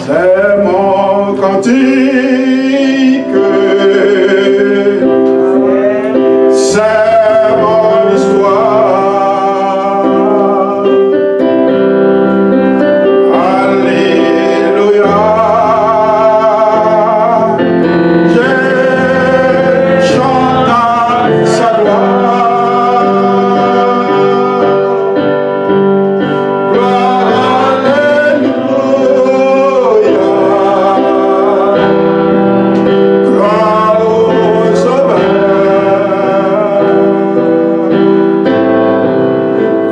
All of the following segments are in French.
C'est mon cantique, c'est mon histoire. Alléluia. Je chante sa gloire. Gloire, gloire au Sauveur.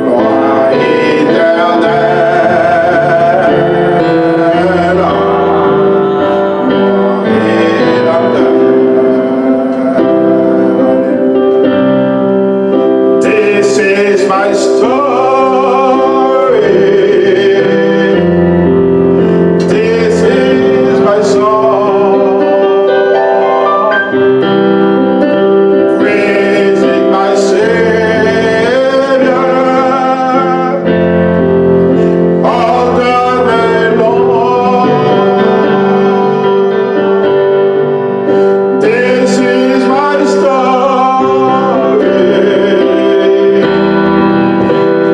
Gloire éternelle. This is my story. This is my song. Praising my Savior all the day long. This is my story.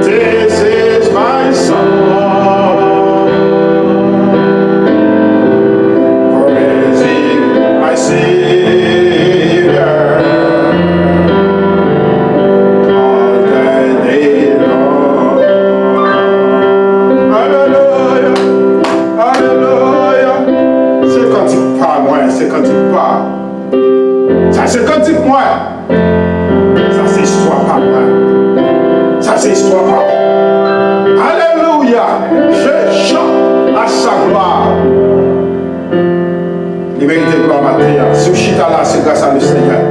This is my song. Praising my Savior all the day long. Alléluia, alléluia. C'est cantique pas moi, c'est cantique pas. Ça c'est cantique moi. Ça c'est histoire pas moi. Ça c'est histoire pas. Alléluia. Je chante à sa gloire. Il mérite gloire matérielle. Si vous chita là, c'est grâce à le Seigneur.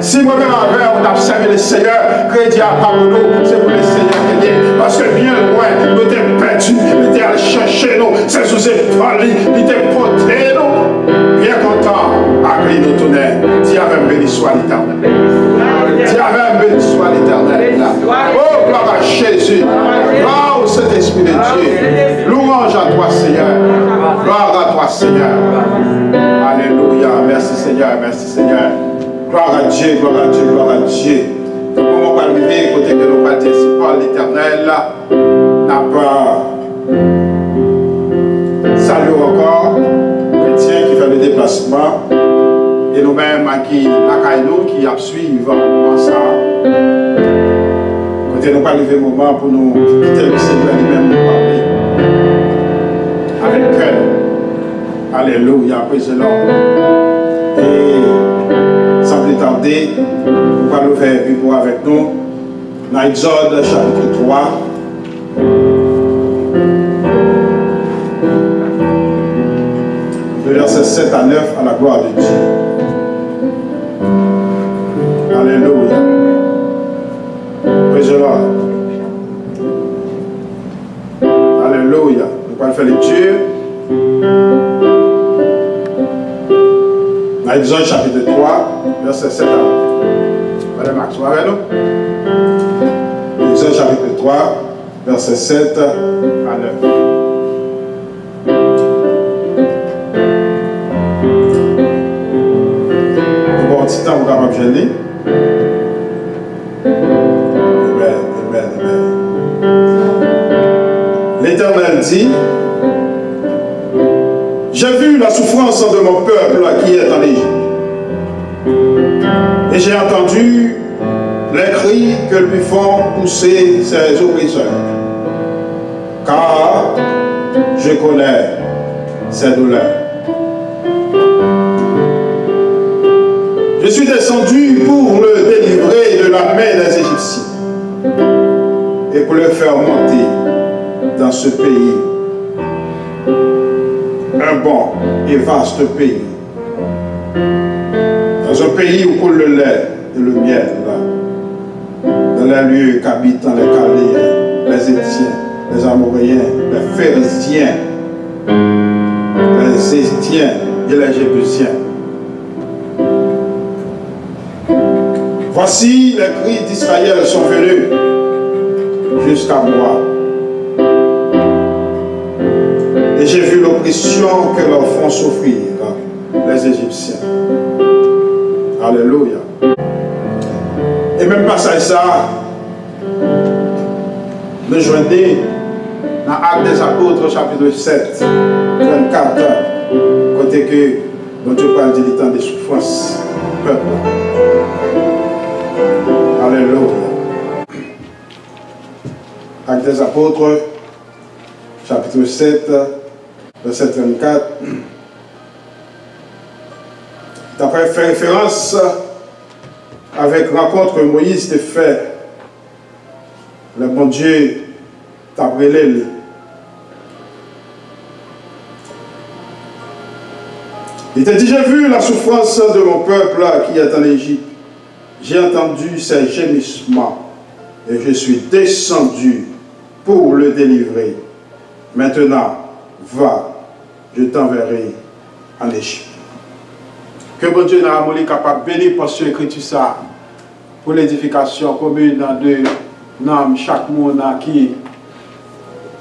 Si moi-même avec, on a servi le Seigneur, crédit à part nous, c'est pour le Seigneur qui est. Parce que bien loin, nous étions perdus, nous étions allés chercher nous, c'est sous ses folie, nous étions portés nous. Bien content, accueillir nos tonnerres. Dis avec béni soit l'Éternel. Dis avec béni soit l'Éternel. Oh, gloire à Jésus. Gloire au Saint-Esprit de Dieu. Louange à toi, Seigneur. Gloire à toi, Seigneur. Alléluia. Merci, Seigneur. Merci, Seigneur. Gloire à Dieu, gloire à Dieu, gloire à Dieu. Comment on va arriver, côté que nous participons par l'Éternel, n'a pas. Salut encore, chrétiens qui fait le déplacement, et nous-mêmes qui nous qui suivent ça. Côté nous pas arriver le moment pour nous quitter le Seigneur lui-même nous parler avec cœur. Alléluia, praise the Lord. Et sans plus tarder, nous allons faire vivre avec nous dans Exode chapitre 3. Versets 7 à 9 à la gloire de Dieu. Alléluia. Praise the Lord. Alléluia. Nous allons faire lecture. Dans Exode chapitre 3, verset 7 à 9. Allez, Max, vous avec nous? Exode chapitre 3, verset 7 à 9. Petit temps, vous capable de gêner. Amen, amen, amen. L'Éternel dit, j'ai vu la souffrance de mon peuple qui est en Égypte. Et j'ai entendu les cris que lui font pousser ses oppresseurs. Car je connais ses douleurs. Je suis descendu pour le délivrer de la main des Égyptiens et pour le faire monter dans ce pays, un bon et vaste pays, dans un pays où coule le lait et le miel, dans les lieux qu'habitent les Chaldéens, les Étiens, les Amoréens, les Phérésiens, les Hétiens et les Jébusiens. Voici les cris d'Israël sont venus jusqu'à moi. Et j'ai vu l'oppression que leur font souffrir les Égyptiens. Alléluia. Et même passage ça, le journée dans Actes des Apôtres, chapitre 7, 34, côté que dont Dieu parle du temps des souffrances peuple. Alléluia. Actes des Apôtres, chapitre 7, verset 34. D'après fait référence avec rencontre que Moïse t'a fait. Le bon Dieu t'a brûlé. Il t'a dit, j'ai vu la souffrance de mon peuple qui est en Égypte. J'ai entendu ses gémissements et je suis descendu pour le délivrer. Maintenant, va, je t'enverrai en Égypte. Que bon Dieu n'a pas capable de bénir pour ce écriture ça, pour l'édification commune de chaque monde qui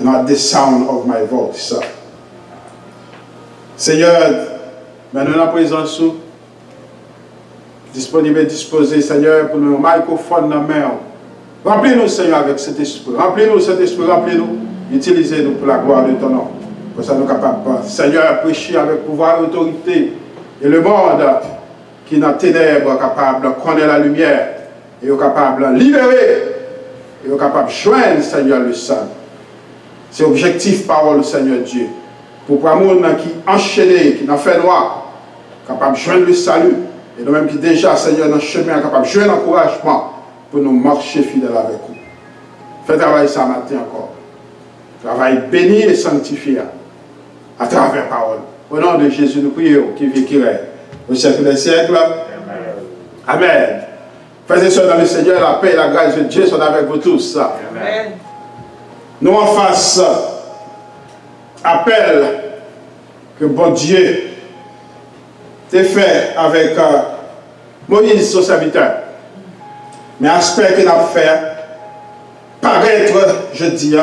not the sound of my voice. Seigneur, maintenant la présence sous disponible et disposé, Seigneur, pour nos microphones dans la main. Remplis-nous, Seigneur, avec cet esprit. Remplis-nous cet esprit, remplis-nous. Utilisez-nous pour la gloire de ton nom. Pour ça, nous sommes capables, Seigneur, prêcher avec pouvoir et autorité. Et le monde qui est dans les ténèbres, capable de connaître la lumière, et est capable de libérer, et est capable de joindre, Seigneur, le salut. C'est l'objectif, parole, Seigneur Dieu. Pour le monde qui est enchaîné, qui n'a fait noir, capable de joindre le salut. Et nous-mêmes qui déjà, Seigneur, dans le chemin, capable de joindre l'encouragement pour nous marcher fidèles avec vous. Fais travail ça matin encore. Travail béni et sanctifié à travers la parole. Au nom de Jésus, nous prions, qui vit, qui règne, au siècle des siècles. Amen. Amen. Frères et sœurs dans le Seigneur, la paix et la grâce de Dieu sont avec vous tous. Amen. Nous en face, appel que bon Dieu t'a fait avec Moïse, son serviteur. Mais aspect qu'il a fait, paraître, je dis,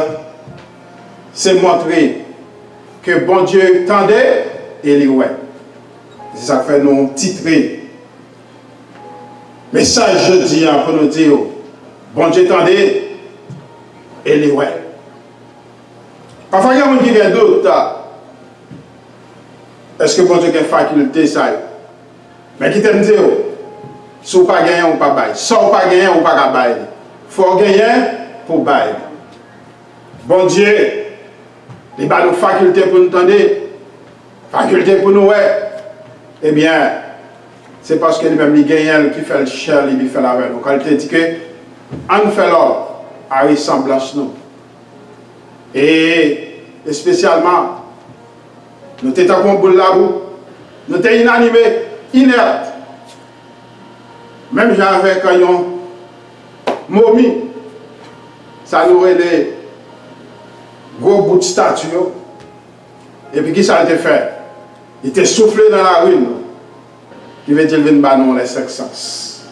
c'est montrer que bon Dieu tendait et les ouais. C'est ça que fait nous titrer. Message, je dis, pour nous dire, bon Dieu tendait et les ouais. Parfois, il y a des gens qui ont d'autres. Est-ce que bon Dieu a une faculté, ça? Mais qui t'aime dire, si vous pas gagné, ou pas bail. Si vous pas gagné, ou pas bail. Il faut gagner pour bail. Bon Dieu, il a une faculté pour nous tendre, faculté pour nous, ouais. Eh bien, c'est parce que lui-même, il gagne, qui fait le cher, il fait la veille. Donc, il dit que, on fait l'ordre à ressemblance nous. Et spécialement, nous étions comme un boule là boue, nous étions inanimés, inertes. Même avec un momie, ça nous aurait des gros bouts de statue. Et puis, qui ça a été fait? Il était soufflé dans la rue. Qui veut dire qu'il vient de nous les cinq sens.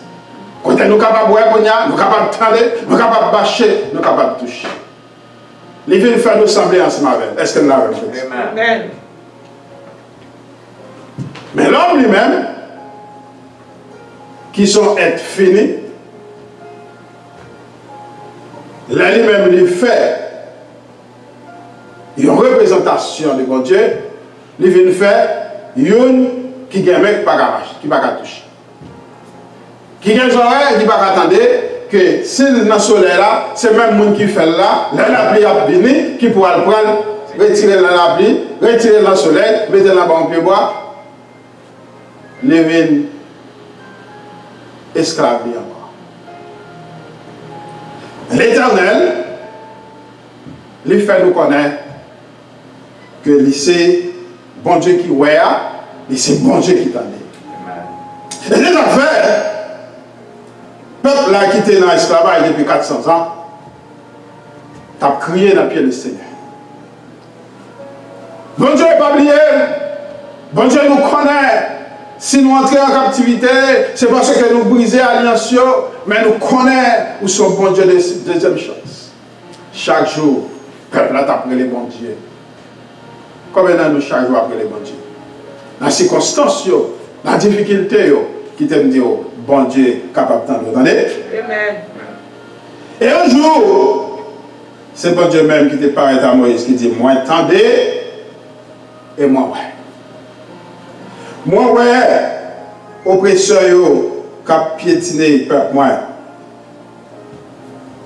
Quand nous sommes capables de voir, nous sommes capables de tendre, nous sommes capables de bâcher, nous sommes capables de toucher. Il vient faire nous sembler ensemble avec. Est-ce que nous l'avons fait? Amen. Mais l'homme lui-même, qui sont êtres finis, là lui-même lui fait une représentation de mon Dieu, il vient faire une qui gagne mec pas qui pas toucher. Qui gagne des oreilles qui pas attendre que si dans le soleil là, c'est même monde qui fait là, la pluie a venu, qui pourra le prendre, retirer la pluie, retirer le soleil, mettre là-bas en pied bois, lever esclave encore. L'Éternel, il fait nous connaître que c'est bon Dieu qui ouais, et c'est bon Dieu qui t'en est. Et les affaires, le peuple là qui était dans l'esclavage depuis 400 ans, t'as crié dans le pied du Seigneur. Bon Dieu n'est pas oublié, bon Dieu nous connaît. Si nous entrons en captivité, c'est parce que nous brisons l'alliance, mais nous connaissons où sont bon Dieu de deuxième chance. Chaque jour, le peuple a appelé les bons dieux. Combien de nous chaque jour après les bon Dieu? Dans les circonstances, dans la difficulté, qui t'aime dire, bon Dieu capable d'entendre. Amen. Et un jour, c'est bon Dieu même qui te paraît à Moïse, qui dit, moi, attendez, et moi, ouais. Moi, ouais, oppresseur, qui a piétiné le peuple,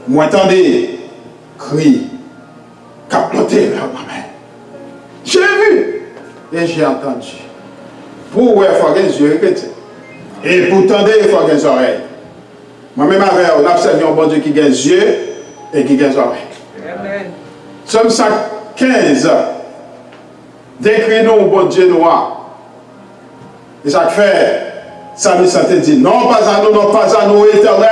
moi, attendez, cri, qui a monté vers moi-même. J'ai vu et j'ai entendu. Pour ouais, il faut qu'il y ait des yeux et pour tendre, il faut qu'il y ait des oreilles. Moi-même, on a observé un bon Dieu qui a des yeux et qui a des oreilles. Amen. Somme 115 décrit nous un bon Dieu noir. Et ça fait, ça me sentait dit, non pas à nous, non pas à nous, éternel,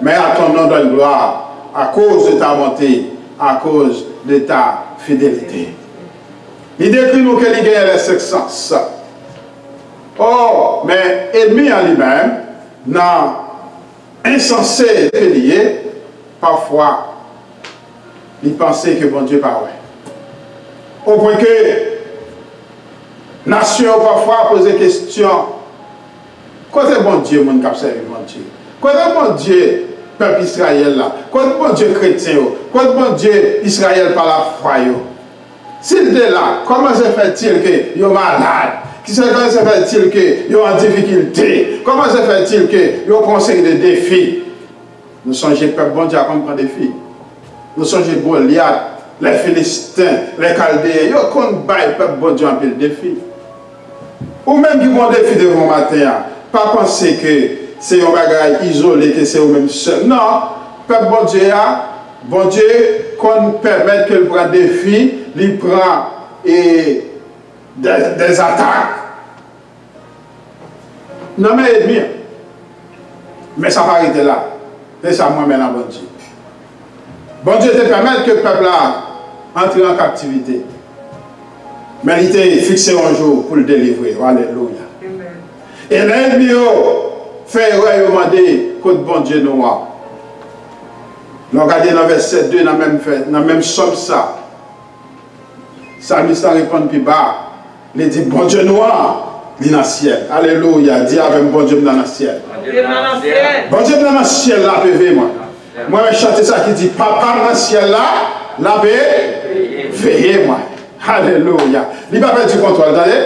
mais à ton nom de gloire, à cause de ta bonté, à cause de ta fidélité. Il décrit nous qu'il y a les cinq sens. Oh, mais ennemi en lui-même, n'a insensé lié, parfois, il pensait que bon Dieu parlait. Au point que nation parfois pose des questions. Quoi est bon Dieu, mon cap servi bon Dieu? Quoi est bon Dieu, peuple Israël là? Quoi est bon Dieu chrétien? Quoi est bon Dieu Israël par la foi? S'il est là, comment se fait-il que vous êtes malade? Comment se fait-il que vous êtes en difficulté? Comment se fait-il que vous conseillez des défis? Nous songez peuple bon Dieu à comprendre des défis. Nous songez Goliath, les Philistins, les Chaldéens, vous connaissez le peuple bon Dieu en pile défi. Ou même qui ont des défis devant matin, pas penser que c'est un bagage isolé, que c'est eux-mêmes seuls. Non, peuple bon Dieu, qu'on permet qu'il prenne des défis, il prend des attaques. Non, mais ennemi. Mais ça va arrêter là. Et ça moi-même bon Dieu. Bon Dieu te permet que le peuple entre en captivité. Mais il était fixé un jour pour le délivrer. Alléluia. Et l'ennemi fait demander contre bon Dieu noir. Nous regardons dans verset 2, dans le même somme ça. Salmiste répond plus bas. Il dit bon Dieu noir, il est dans le ciel. Alléluia. Dis avec bon Dieu dans le ciel. Bon Dieu dans le ciel là, PV moi. Moi, je chante ça qui dit papa dans le ciel là, la veillez moi. Alléluia. Il n'a pas perdu contrôle, attendez.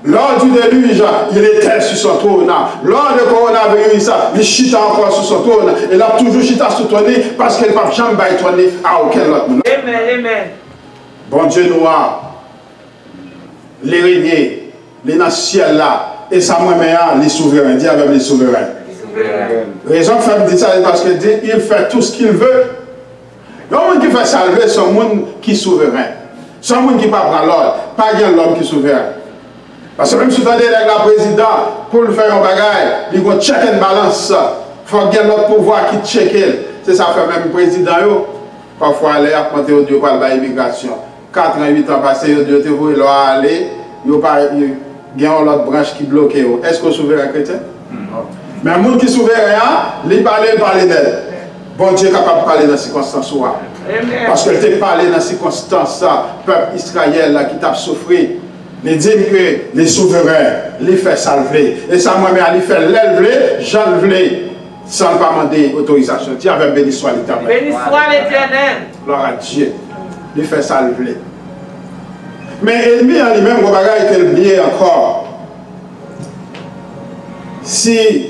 Lors du déluge, il était sur son trône. Lors du coronavirus, il chita encore sur son trône. Il a toujours chita sur son trône parce qu'il n'a pas jamais tourné à aucun autre. Amen, amen. Bon Dieu noir, les régnés, les dans le ciel là, et ça moi-même, les souverains. Dis avec les souverains. Raison que Femme dit ça, parce qu'il dit il fait tout ce qu'il veut. Le monde qui fait salver, c'est un monde qui est souverain. C'est un monde qui ne prend pas l'ordre, pas l'homme qui est souverain. Parce que même si vous avez la président, pour le faire un bagage, il faut check and balance. Il faut qu'il y ait notre pouvoir qui check. C'est ça fait même le président. Parfois, il a apporté au Dieu pour l'immigration. 88 ans passés, il a aller, il y a une autre branche qui bloque. Est-ce que vous souverain chrétien? Mais un monde qui est souverain, il parle d'elle. Bon Dieu est capable de parler dans ces circonstances. Parce que tu parlé dans ces circonstances, le peuple Israël qui t'a souffert. Il dit que les souverains, les fait salver. Et ça, moi-même, il fait l'élever, j'enlever, sans pas demander autorisation. Dieu avait béni soit l'Éternel. Béni soit l'Éternel. Gloire à Dieu. Il fait salver. Mais l'ennemi en lui-même, il va qu'il oublie encore. Si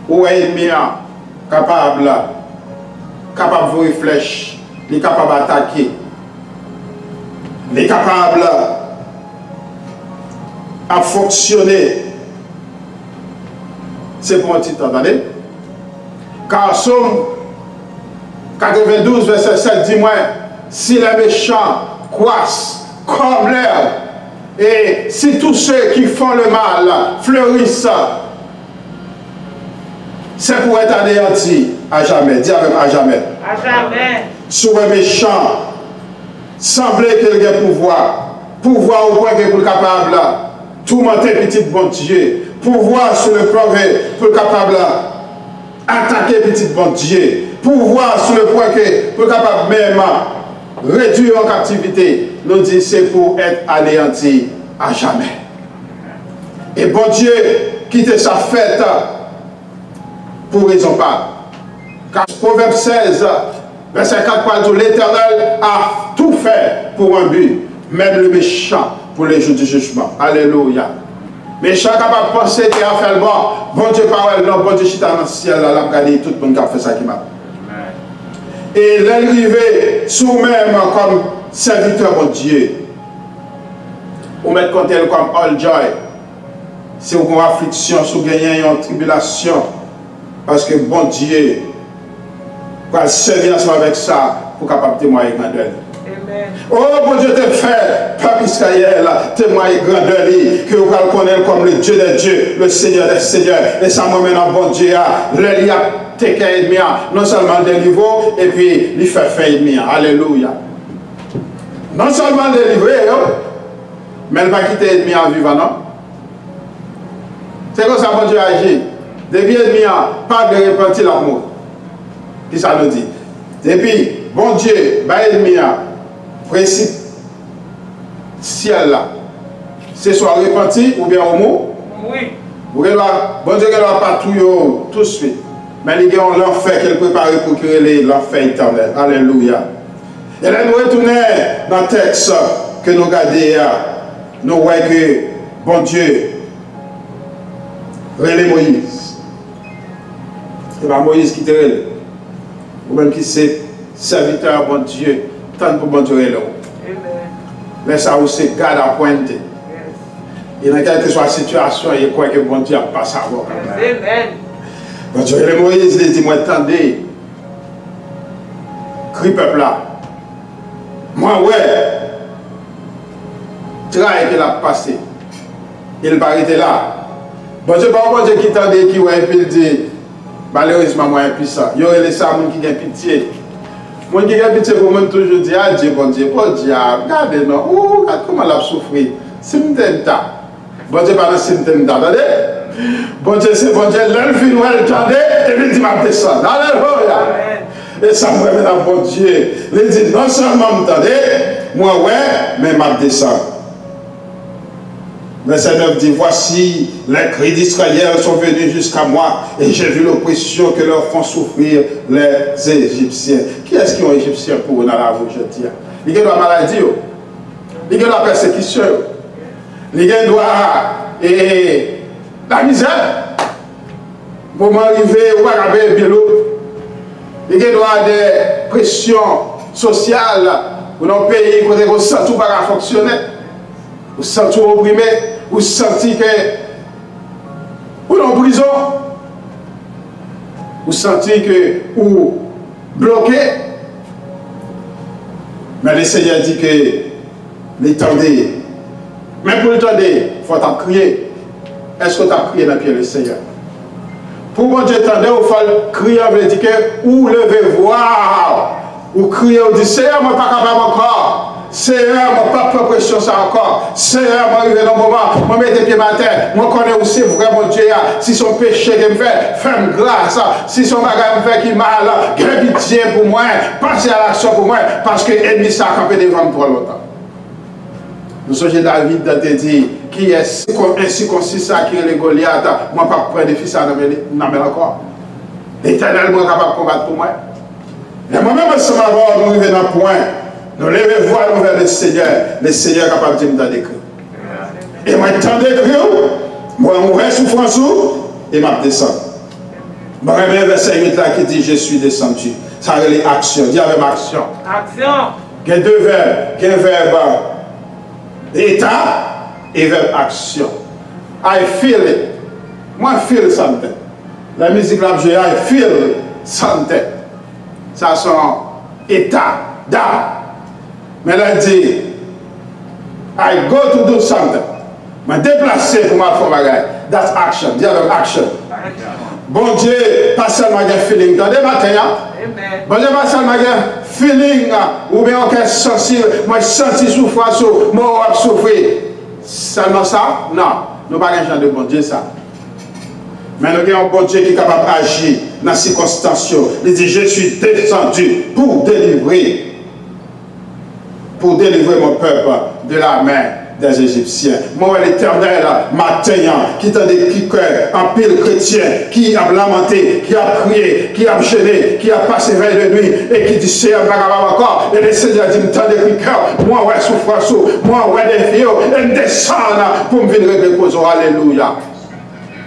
ou ennemi capable de vous réfléchir, il est capable d'attaquer, il est capable à fonctionner. C'est pour un titre, entendez? Car Somme 92, verset 7 dit moi, si les méchants croissent comme l'herbe, et si tous ceux qui font le mal fleurissent, c'est pour être anéanti à jamais. Dis avec à jamais. À jamais. Sur un méchant, semblait qu'il ait pouvoir au point qu'il est capable de tourmenter petit bon Dieu, pouvoir sur le progrès pour capable d'attaquer petit bon Dieu, pouvoir sur le point qu'il est capable même réduire en captivité nous dit c'est pour être anéanti à jamais. Et bon Dieu, quitte sa fête pour raison pas. Car Proverbe 16, verset 4 parle de l'Éternel a tout fait pour un but, même le méchant pour les jours du jugement. Alléluia. Méchant capable de penser qu'il a fait le bon. Bon Dieu parole, non, bon Dieu chita dans le ciel, là, regardez tout le monde qui a fait ça qui m'a. Et l'arrivée sous même comme serviteur de Dieu. Ou mettre compte comme all joy. Si vous avez une affliction, si vous avez une tribulation, parce que bon Dieu va servir ensemble avec ça pour capable témoigner grandeur. Oh bon Dieu te fait, Papa Israël, témoigner grandeur, que vous connaissez comme le Dieu des dieux, le Seigneur des seigneurs. Et ça m'emmène en bon Dieu, le lit à tes non seulement délivré, et puis il fait fin ennemi. Alléluia. Non seulement délivré, mais il va quitter l'ennemi en vivant, non? C'est comme ça bon Dieu agit. Depuis l'ennemi, pas de repentir l'amour. Qui ça nous dit? Depuis, bon Dieu, l'ennemi, principe ciel là, c'est soit repenti ou bien homo. Oui. Bon Dieu ne doit pas tout de suite. Mais il y a l'enfer qu'elle prépare pour créer l'enfer éternel. Alléluia. Et là, nous retournons dans le texte que nous regardons. Nous voyons que bon Dieu relève Moïse. C'est pas Moïse qui te relève. Ou même qui c'est serviteur bon Dieu. Tant pour bon Dieu relève. Mais ça aussi garde à pointer. Et dans quelle que soit la situation, il croit que bon Dieu n'a pas savoir. Amen. Bon Dieu relève Moïse, il dit, moi attendez. Crie peuple là. Moi ouais. Travail qu'il a passé. Il va arrêter là. Bon Dieu, bon Dieu qui tendait, qui ouais, puis il dit, malheureusement, moi, impuissant. Il y aurait les gens qui ont pitié. Moi qui a pitié pour moi, toujours dire, ah Dieu, bon Dieu, regardez, non, oh, regarde comment elle a souffert. Simtenta. Bon Dieu, pas dans Simtenta, attendez. Bon Dieu, c'est bon Dieu, l'elfine, elle tendait, et puis il dit, ma descend. Alléluia. Et ça me remet à bon Dieu. Il dit, non seulement m'entendez, moi, ouais, mais ma descend. Verset 9 dit, voici, les cris d'Israël sont venus jusqu'à moi, et j'ai vu l'oppression que leur font souffrir les Égyptiens. Qui est-ce qui ont Égyptiens pour eux dans la rue, je dis? Il y a la maladie, il y a la persécution, il y a la misère. Pour m'arriver, ou arriver bien l'eau. Il y a des pressions sociales dans le pays, où on sent tout pas fonctionner. Vous sentez opprimé, vous sentez que vous êtes en prison, vous sentez que vous bloqué. Mais le Seigneur dit que l'étendez. Mais pour l'étendez, il faut crier. Est-ce que tu as crié dans le pied le Seigneur? Pour mon Dieu étendez, il faut crier, il veut dire que vous levez voir. Vous criez, vous dites, Seigneur, je ne suis pas capable encore. Seigneur, je n'ai pas pression ça encore. Seigneur, je arrive dans le moment, je mets des pieds à terre. Je connais où c'est vraiment Dieu. Si son péché qui me fait, fais-moi grâce. Si son bagage me fait qui mal, que pitié pour moi, passez à l'action pour moi, parce que l'ennemi ça a campé devant moi trop longtemps. Nous sommes David de te dire, qui est incirconcis ça qui est le Goliath, moi je ne pas prendre des fils à n'amener encore. L'Éternel est capable de combattre pour moi. Et moi-même, je nous arrivons dans le point. Nous levons voir vers le Seigneur est capable de nous décrire. Et moi, je t'en décris, moi, je vais souffrance et je descends. Je reviens verset 8 là qui dit, je suis descendu. Ça a les actions. Dis avec action. Action. Il y a deux verbes. Il y a un verbe état et verbe action. I feel it. Moi, I feel something. La musique là, je I feel something. Ça son état d'âme. Mais là, il dit, I go to do something. Je me déplacer pour ma faire bagaille. That's action. Dis avec action. Bon Dieu, pas seulement un feeling. Dans des matins, bon Dieu, pas seulement un feeling ou bien aucun sensible. Moi, je sens souffrance, moi, je souffre. Seulement ça? Non. Nous n'avons pas un genre de bon Dieu, ça. Mais nous avons un bon Dieu qui est capable d'agir dans ces circonstances. Il dit, je suis descendu pour délivrer. pour délivrer mon peuple de la main des Égyptiens. Moi, l'Éternel, matin, qui t'a décrit un pile chrétien, qui a lamenté, qui a prié, qui a gêné, qui a passé veille de nuit, et qui dit, Seigneur, encore, et le Seigneur dit, m't'a décrit cœur, moi, ouais, souffrance, moi, ouais, des vieux, et me descendre pour me venir régler cause. Alléluia.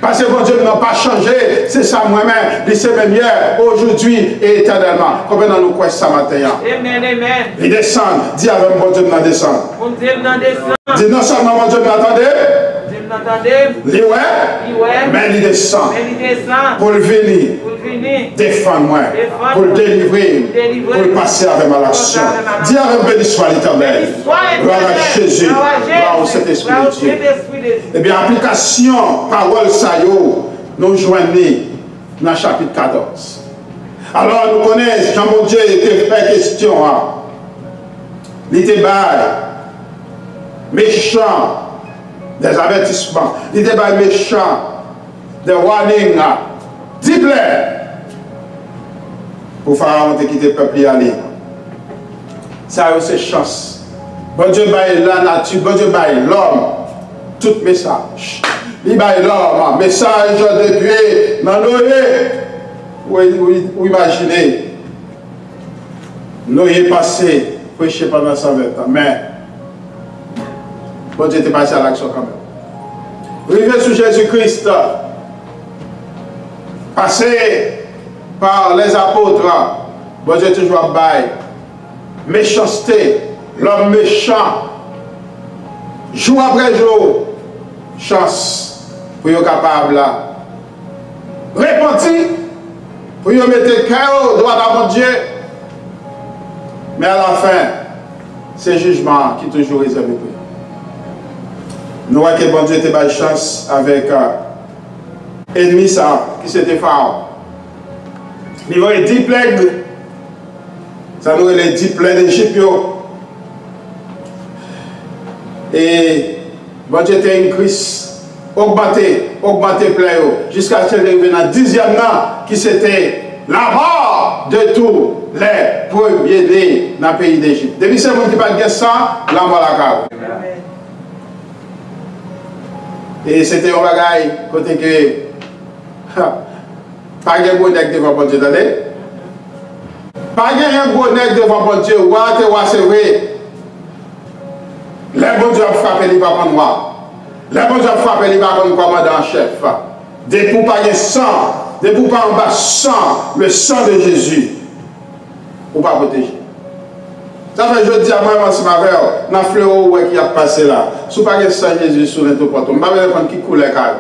Parce que mon Dieu n'a pas changé, c'est ça moi-même, il c'est même hier, aujourd'hui et éternellement. Combien d'entre nous croyons ça matin? Amen, amen. Il descend, dis avec mon Dieu, il descend. Mon Dieu n'a descend. Dis non seulement mon Dieu m'attendait, il ouais, mais il descend. Pour le venir, défendre-moi, pour le délivrer, pour le passer avec ma l'action. Dis avec béni soit l'Éternel. Gloire à Jésus, gloire au Saint-Esprit de Dieu. Eh bien, application, parole, ça y est, nous joignons dans le chapitre 14. Alors, nous connaissons, Jean mon Dieu était fait question. Il était méchant, des avertissements. Il était méchant, des warnings. Dis-le pour Pharaon de quitter le peuple et aller. Ça a ses chances. Bon Dieu baille la nature, bon Dieu baille l'homme. Tout message. Il baille l'homme, message depuis dans Noé. Ou imaginez, Noé passé, prêché pendant 120 ans, mais bon Dieu était passé à l'action quand même. Rivé sur Jésus-Christ, passé par les apôtres, bon Dieu toujours baille. Méchanceté, l'homme méchant, jour après jour, chance pour être capable de repentir, pour mettre le cœur droit à mon Dieu. Mais à la fin, c'est le jugement qui est toujours réservé pour eux. Nous voyons que bon Dieu était pas de chance avec l'ennemi qui c'était Pharaon. Il y avait 10 plaies. Ça nous les 10 plaies d'Égypte. Et bon Dieu était une crise. Augmenter plaies. Jusqu'à ce qu'il arrive dans le 10e an, qui c'était la mort de tous les premiers-nés dans le pays d'Égypte. Depuis ce monde qui parle de ça, la mort la cave. Et c'était un bagaille côté que pas de gros nègre devant bon Dieu, attendez. Pas de gros nègre devant bon Dieu, c'est vrai. Les bon Dieu a frappé les pas contre moi. Les bon Dieu a frappé les pas contre commandant en chef. Des pour pas de sang, des pour pas en bas sang, le sang de Jésus. Pour pas protéger. Ça fait je dis à moi, c'est ma mère, dans le fleuron qui a passé là. Si vous n'avez pas de sang Jésus sur le porte, je ne vais pas répondre qui coulait car.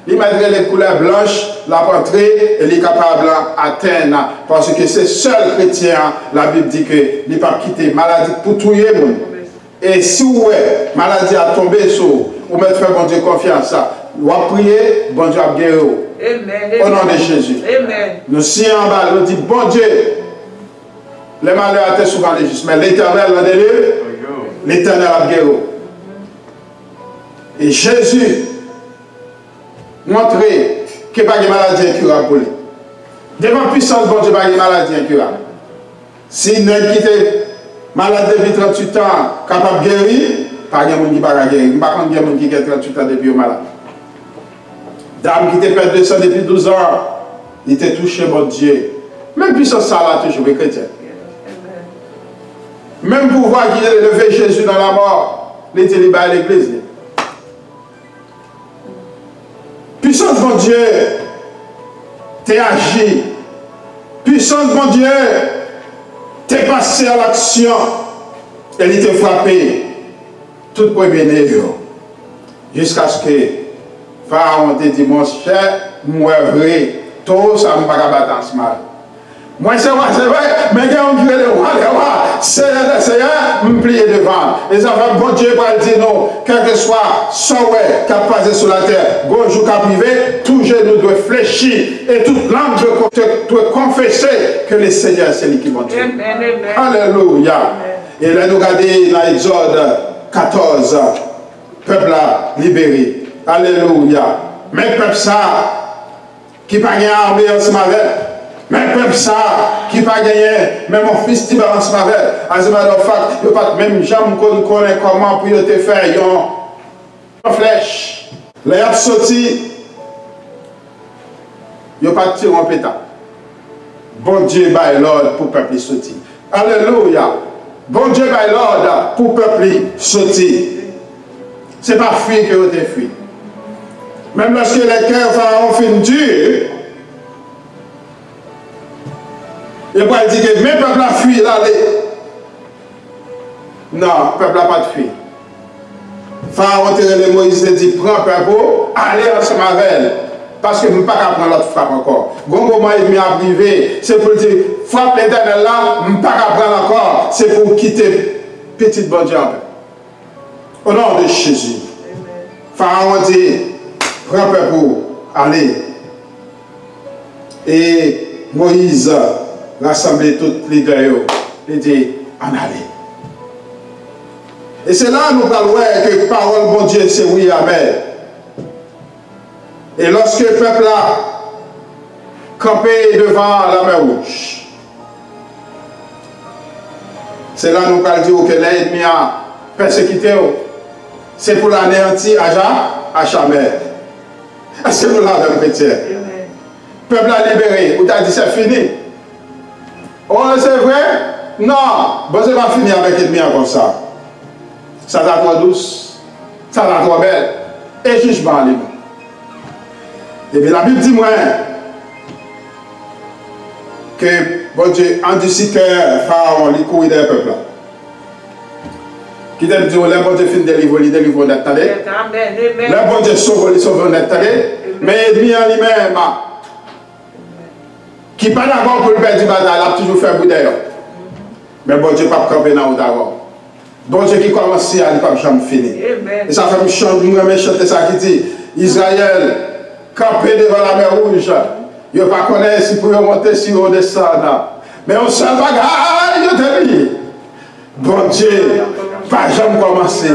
Il m'a dit les couleurs blanches, la rentrée, et il est capable d'atteindre. Parce que c'est seul chrétien, la Bible dit que il n'est pas quitté maladie pour tout le monde. Et si vous avez maladie à tomber sur vous, mettez faire bon Dieu confiance, vous priez, bon Dieu a guéri. Au nom de Jésus. Nous sommes en bas, nous disons bon Dieu. Les malheurs étaient souvent les justes, mais l'Éternel l'a délivré. L'Éternel a guéri. Et Jésus montrer qu'il n'y a pas de maladie incurable pour lui. Devant la puissance, bon Dieu, il n'y a pas de maladie incurable. Si nous avons quitté malade depuis 38 ans, capable de guérir, pas de monde qui ne peut pas guérir. Il n'y a pas de monde qui a 38 ans depuis malade. Dame qui était perdu de sang depuis 12 ans, il était touché, mon Dieu. Même puissance, ça là, toujours chrétien. Même pouvoir qui a levé Jésus dans la mort, il était libéré à l'église. Puissance, mon Dieu, t'es agi. Puissance, mon Dieu, t'es passé à l'action. Elle était frappée. Tout premier-né. Jusqu'à ce que Pharaon te dit, mon cher, moi vrai, tout ça ne va pas battre en ce mal. Moi, c'est vrai, mais il y a un qui est le roi, Seigneur, me plier devant. Et ça va, bon Dieu, va dire non, quel que soit son ouais, qui a passé sur la terre, bonjour, qui a privé, tout genou doit fléchir et toute langue doit confesser que le Seigneur, c'est lui qui va Dieu. Alléluia. Et là, nous regardons dans l'Exode 14, peuple libéré. Alléluia. Mais peuple ça, qui n'a pas armé ensemble avec, Mais peuple ça, qui pas gagné, même mon fils qui balance ma velle, as a matter of fact, il n'y a pas même jamais connaît comment pour te faire une flèche. Les gens sortis, il n'y a pas de tir en pétard. Bon Dieu, by Lord, pour peuple sorti. Alléluia. Bon Dieu, by Lord, pour peuple sorti. Ce n'est pas fuir que vous avez fui. Même lorsque les cœurs pharaon fin dur, il va dire que même peuple a fui là. Non, le peuple n'a pas de fuir. Pharaon a Moïse a dit prends peuple, allez ensemble avec elle. Parce que nous ne pouvons pas prendre l'autre frappe encore. Gongo m'a mis à privé. C'est pour dire frappe l'éternel là, nous ne pouvons pas prendre encore. C'est pour quitter petite bonne Dieu. Au nom de Jésus. Pharaon dit prends peuple, allez. Et Moïse rassemblé tous les leaders. Il dit en allez. Et c'est là que nous parlons que parole bon Dieu, c'est oui, amen. Et lorsque le peuple a campé devant la mer Rouge, c'est là que nous parlons dire que l'ennemi a persécuté. C'est pour l'anéantir à jamais. Est-ce que nous l'avons chrétien? Le peuple a libéré. Ou t'as dit c'est fini? Oh, c'est vrai? Non. Bon, c'est pas fini avec l'ennemi comme ça. Ça va trop douce, ça va trop belle, et jugement libre. Et bien la Bible dit moi que bon Dieu endurcit cœur Pharaon, il courit des peuples. Qui t'a dit, le bon Dieu finit de délivrer net, le bon Dieu sauve net, mais l'ennemi en lui-même, qui n'est pas d'accord pour le perdre du bataille, il a toujours fait bruit d'ailleurs. Mais bon Dieu pas camper dans le d'accord. Bon Dieu qui commence à ne pas jamais finir. Et ça fait me chanter ça qui dit Israël campé devant la mer Rouge. Il ne pas connaître si pour monter si on descend. Mais on seul bagaille, il te dit. Bon Dieu, pas jamais commencé.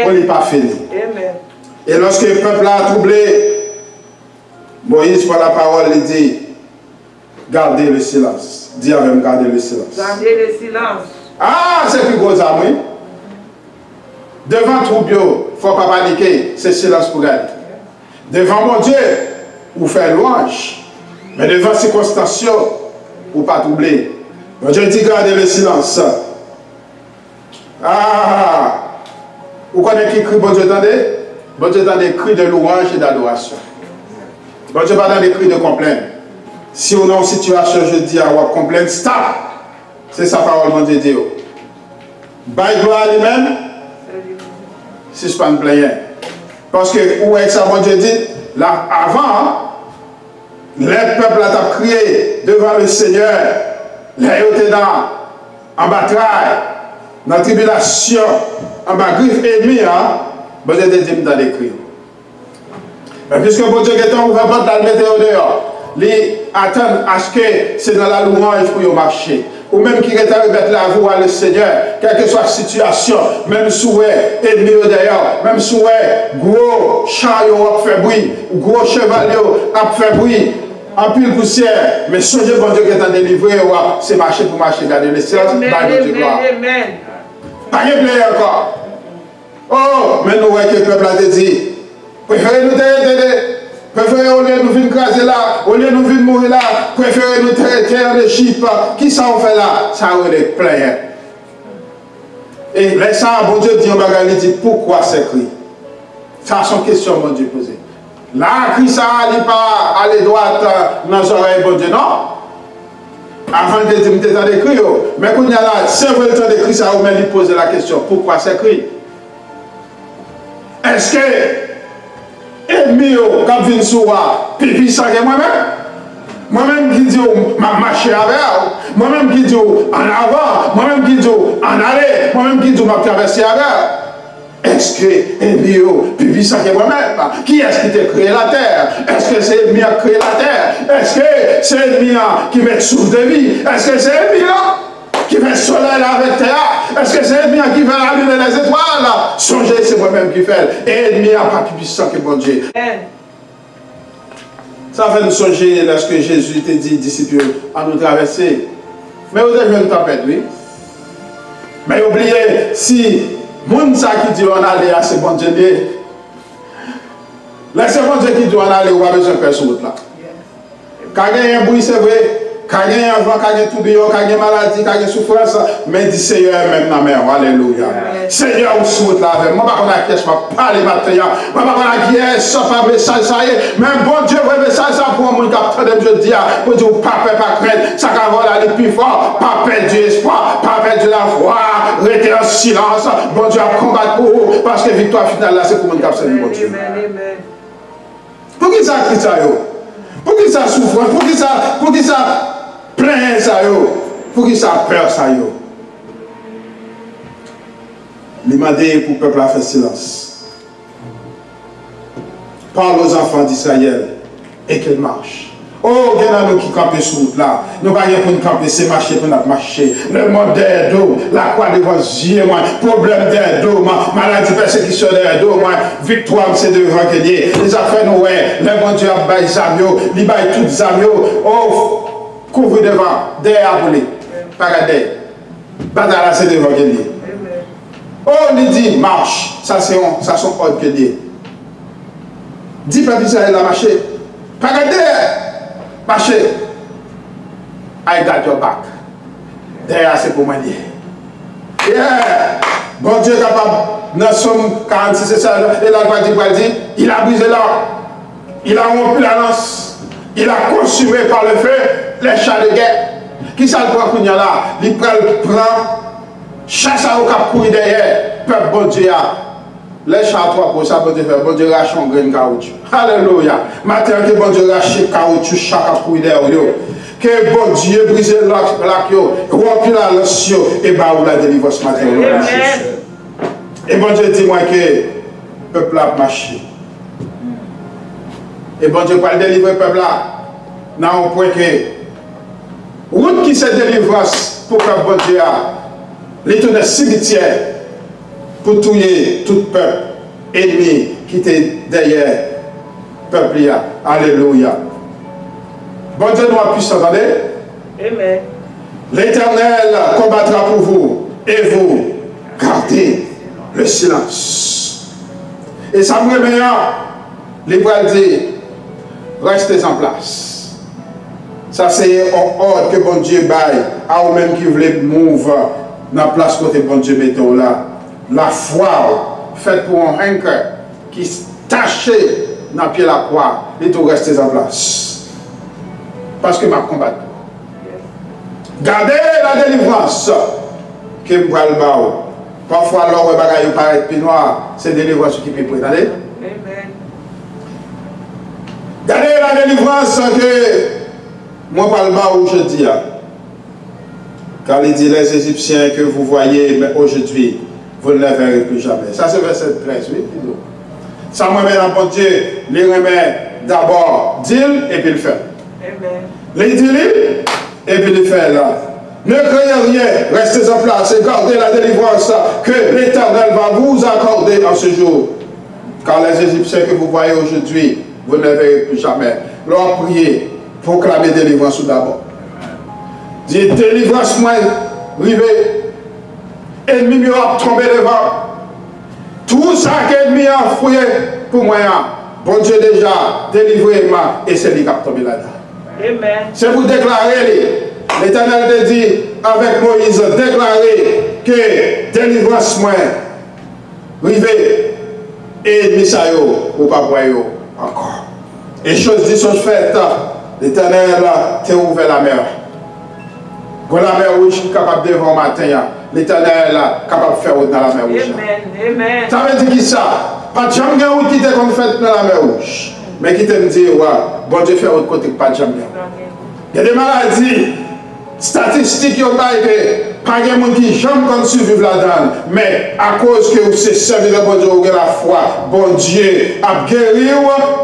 On n'est pas fini. Et lorsque le peuple a troublé, Moïse, par la parole, il dit gardez le silence. Dis avec moi, gardez le silence. Gardez le silence. Ah, c'est plus gros amis. Devant trouble, il ne faut pas paniquer, c'est silence pour garder. Devant mon Dieu, vous faites louange. Mais devant circonstances, vous ne pas troubler. Mon Dieu dit gardez le silence. Ah, vous connaissez qui crie bon Dieu attendez? Bon Dieu attend des cris de louange et d'adoration. Bon Dieu pas dans des cris de complainte. Si on est en situation, je dis à vous complainte, stop! C'est sa parole, mon Dieu dit. Baille gloire à lui-même, si je ne me plains. Parce que, où est-ce que ça, mon Dieu dit? Là, avant, les peuples ont crié devant le Seigneur, les étaient en bataille, dans la tribulation, en bas griffe ennemie, bon Dieu dit dans les cris. Mais puisque mon Dieu est en ouvert, pas de la mettre au dehors, les attendent à ce que c'est dans la louange pour marcher. Ou même qui est à remettre la voix le Seigneur, quelle que soit la situation, même souhait, ennemi d'ailleurs, même souhait, gros chariot a fait bruit, gros chevalier a fait bruit, en pile poussière, mais songez bon Dieu qui est en délivré, c'est marcher pour marcher, garder le silence, Amen. Pas de plaisir encore. Oh, mais nous voyons que le peuple a dit, préférez nous t'aider. Préférez au lieu de nous venir craser là, au lieu de nous venir mourir là, préférez nous traiter en Égypte. Qui ça on fait là? Ça on est plein. Et là, ça, bon Dieu dit, il dit, pourquoi c'est cri? Ça, c'est une question, bon Dieu, posée. Là, cri ça, il n'est pas aller droite dans les oreilles, bon Dieu, non? Avant de dire, je t'ai décrit, mais quand il y a là, c'est vrai le temps d'écrire ça, on m'a posé la question, pourquoi c'est cri? Est-ce que ennemi quand vient sur pipi ça que moi-même qui dis m'a marché avec moi-même qui dis en avant moi-même qui dis en arrière moi-même qui dis m'a traversé avec est-ce que ennemi pipi ça que moi-même qui est-ce qui t'a créé la terre est-ce que c'est ennemi qui a créé la terre est-ce que c'est ennemi qui met souffle de vie est-ce que c'est ennemi qui fait le soleil avec terre? Est-ce que c'est l'ennemi qui fait la lune et les étoiles? Songez, c'est moi-même qui fait. Et l'ennemi n'a pas plus puissant que bon Dieu. Ça fait nous songer lorsque Jésus te dit, disciples, à nous traverser. Mais vous avez une tempête, oui. Mais oubliez, si moun ça qui dit on allait à ce bon Dieu, laissez bon Dieu qui dit on allait, on va besoin de faire sur route là. Quand il y a un bruit, c'est vrai. Quand il y a un vent, quand il y a un tourbillon, quand il y a une maladie, quand il y a une souffrance, mais dit Seigneur même dans la mer. Alléluia. Seigneur, on souhaite la vie. Moi, je ne sais pas si je parle maintenant. Moi, je ne sais pas si je parle message, ça y est. Mais bon Dieu, le message, ça pour moi, je dis, pour dire, pas peur, pas crainte, ça va avoir la plus fort, pas perdre espoir, pas perdre la foi, rester en silence. Bon Dieu, à combattre pour vous, parce que la victoire finale, là, c'est pour moi qui a bon Dieu. Pour qui ça crie ça, yo? Pour qui ça souffre? Pour qui ça plaint ça, yo? Pour qui ça peur ça, yo? Il m'a dit pour le peuple à faire silence. Parle aux enfants d'Israël et qu'ils marchent. Oh, il y a nous qui campent sur route là. Nous ne pouvons pas nous camper, c'est marcher pour nous marcher. Le monde derrière dos, la croix devant les yeux, problème derrière dos, maladie, persécution derrière dos, victoire, c'est devant que Dieu. Les affaires, nous, ouais, le bon Dieu a baillé Zamio, il baille tout Zamio. Oh, couvre devant, derrière vous, paradis. Bataille là, c'est devant que Dieu. Oh, il dit, marche, ça c'est son ordre que Dieu. Dis pas d'Israël la marcher. Paradis. Marchez. I got your back. Derrière, c'est pour moi dire. Yeah. Bon Dieu est capable. Dans Somme 46, c'est ça. Et là, il dit, il a brisé l'arc. Il a rompu la lance. Il a consumé par le feu les chars de guerre. Qui ça le prend pour là? Il prend chasse au cap courir derrière. Peuple bon Dieu. Les chars trois pour ça, bon Dieu fait, bon Dieu rache un grain de caoutchouc. Alléluia. Maintenant que bon Dieu rache le caoutchouc, chaque couille derrière. Que bon Dieu brise l'arc, remplit la lance et bah ou la délivrance matin. Et bon Dieu dit-moi que le peuple a marché. Et bon Dieu va délivrer le peuple là. Dans un point que route qui se délivrance pour que bon Dieu a l'étonnant cimetière. Pour tuer tout peuple ennemi qui était derrière le peuple. Alléluia. Bon Dieu nous a puissance, attendez. Amen. L'Éternel combattra pour vous et vous gardez le silence. Et ça me remet les bras dire restez en place. Ça c'est un ordre que bon Dieu baille à vous-même qui voulez mouvoir dans la place côté bon Dieu mettons là. La foi faite pour un vainqueur qui tâche dans le pied de la croix, et tout rester en place. Parce que ma combat. Gardez la délivrance que je vais le bas. Parfois, l'or et bagaille paraît plus noir, c'est délivrance qui peut prendre. Amen. Gardez la délivrance que moi parle bas aujourd'hui. Car il dit les Égyptiens que vous voyez aujourd'hui. Vous ne les verrez plus jamais. Ça, c'est verset 13, oui. Ça me remet dans bon Dieu, il remet d'abord deal et puis le fait. Les deal et puis le fait là. Ne craignez rien, restez en place et gardez la délivrance que l'Éternel va vous accorder en ce jour. Car les Égyptiens que vous voyez aujourd'hui, vous ne les verrez plus jamais. Leur priez, proclamez délivrance tout d'abord. Dites délivrance moi, rivez. Ennemi m'a tombé devant. Tout ça qu'ennemi a fouillé pour moi, bon Dieu déjà délivré moi et c'est lui qui a tombé là-dedans. C'est pour déclarer, l'Éternel te dit avec Moïse, déclarer que délivrance moi, rivé et ennemi ça ou pas voir encore. Et choses dit sont faites, l'Éternel t'a ouvert la mer. Pour la mer rouge qui est capable de voir matin, l'Éternel est capable de faire dans la mer rouge. Amen. Ça veut dire qui ça? Pas de jamais qui était comme fait dans la mer rouge. Mais qui te dit, ouais, bon Dieu fait autre côté que pas de jamais. Il y a des maladies, statistiques qui ont pas de monde qui jamais comme survivre là-dedans. Mais à cause que vous êtes servi de bon Dieu, vous avez la foi, bon Dieu a guéri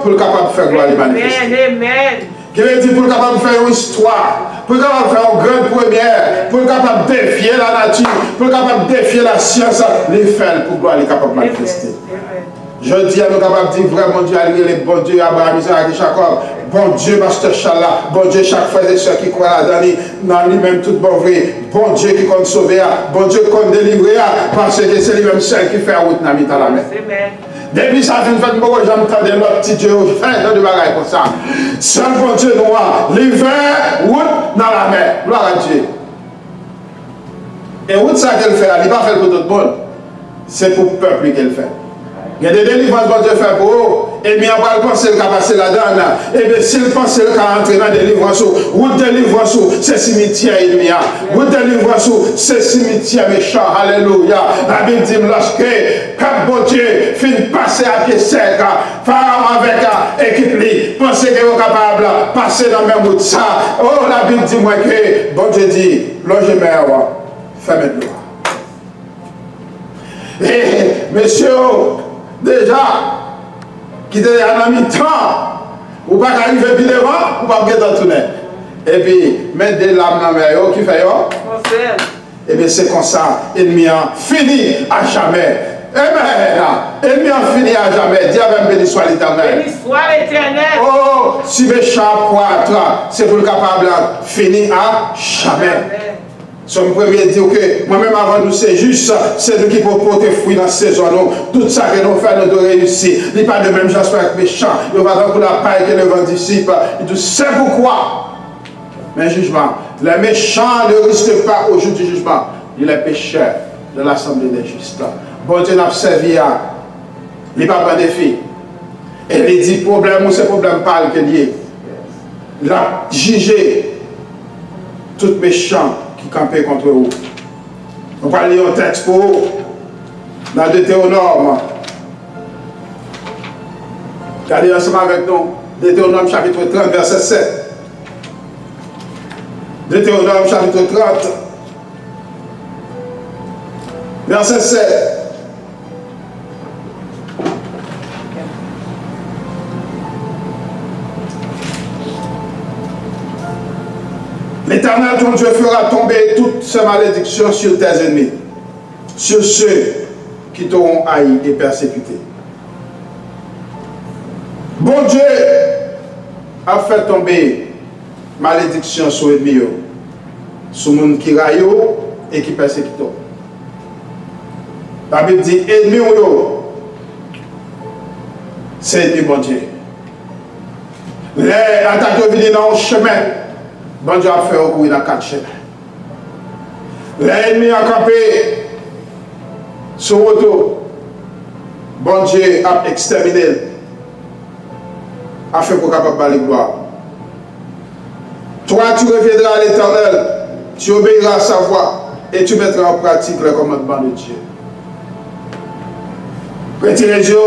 pour le capable de faire gloire et manifester. Amen. Qui veut dire pour le capable de faire une histoire, pour le capable de faire une grande première, pour le capable de défier la nature, pour le capable de défier la science, les faire pour gloire, les capable de manifester. Je dis à nous capables de dire vraiment Dieu, les bon Dieu, Abraham, Isaac et Jacob, Bon Dieu, Pasteur Chala, bon Dieu, chaque frère et soeur qui croit là-dedans, dans lui-même tout bon vrai. Bon Dieu qui compte sauver, bon Dieu qui compte délivrer, parce que c'est lui-même seul qui fait la route dans la mer. Depuis ça, je ne fais pas j'entends l'autre petit Dieu, je fais des bagailles comme ça. Seul bon Dieu noir, l'hiver, route dans la mer. Gloire à Dieu. Et route ça qu'elle fait, elle ne va pas faire pour tout le monde. C'est pour le peuple qu'elle fait. Il y a des délivrances que Dieu fait pour eux. Et bien, on va penser qu'il a passé là-dedans. Et bien, s'il pense qu'il a entré dans des délivrances, route de délivrance, c'est cimetière ennemi. Route de délivrance, c'est cimetière méchant. Alléluia. La Bible dit, lorsque quand bon Dieu finit de passer à pied sec, Pharaon avec équipe, pensez qu'il est capable de passer dans la même route. Oh, la Bible dit, moi, que bon Dieu dit, loge mer, fermez le doigt. Et, monsieur, déjà, qui était en mi-temps, ou pas arriver puis devant, ou pas bien tourner. Et puis, mettre des lames dans la mer, qui fait et bien c'est comme ça, ennemi a fini à jamais. Amen. Ennemi a fini à jamais. Dis avec béni soit l'Éternel. Béni soit l'Éternel. Oh, si méchant poitre, c'est pour le capable de finir à jamais. Amen. Son premier dit que moi-même avant nous c'est juste, c'est nous qui pouvons porter fruit dans cette saison. Tout ça que nous faisons, nous devons réussir. Il n'y a pas de même chose avec les méchants. Il va pour la paille que le vent dissipe. Il dit c'est pourquoi. Mais jugement, les méchants ne risquent pas au jour du jugement. Il est pécheur de l'assemblée des justes. Bon Dieu n'a pas servi à. Il n'a pas de défi. Et il dit problème ou c'est problème pas qu'il y est. Il a jugé tout méchant qui campait contre vous. On va lire un texte pour vous, dans Deutéronome. Regardez ensemble avec nous, Deutéronome chapitre 30, verset 7. Deutéronome chapitre 30, verset 7. L'Éternel, ton Dieu, fera tomber toutes ces malédictions sur tes ennemis, sur ceux qui t'auront haï et persécuté. Bon Dieu a fait tomber malédiction sur les ennemis, sur les gens qui raillent et qui persécutent. La Bible dit, ennemis, c'est ennemi, bon Dieu. Les attaques viennent dans le chemin. Bon Dieu a fait recourir dans 4 chemins. L'ennemi a campé sur auto. Bon Dieu a exterminé. A fait pour capable de gloire. Toi, tu reviendras à l'Éternel, tu obéiras à sa voix et tu mettras en pratique le commandement de Dieu. Retirez Dieu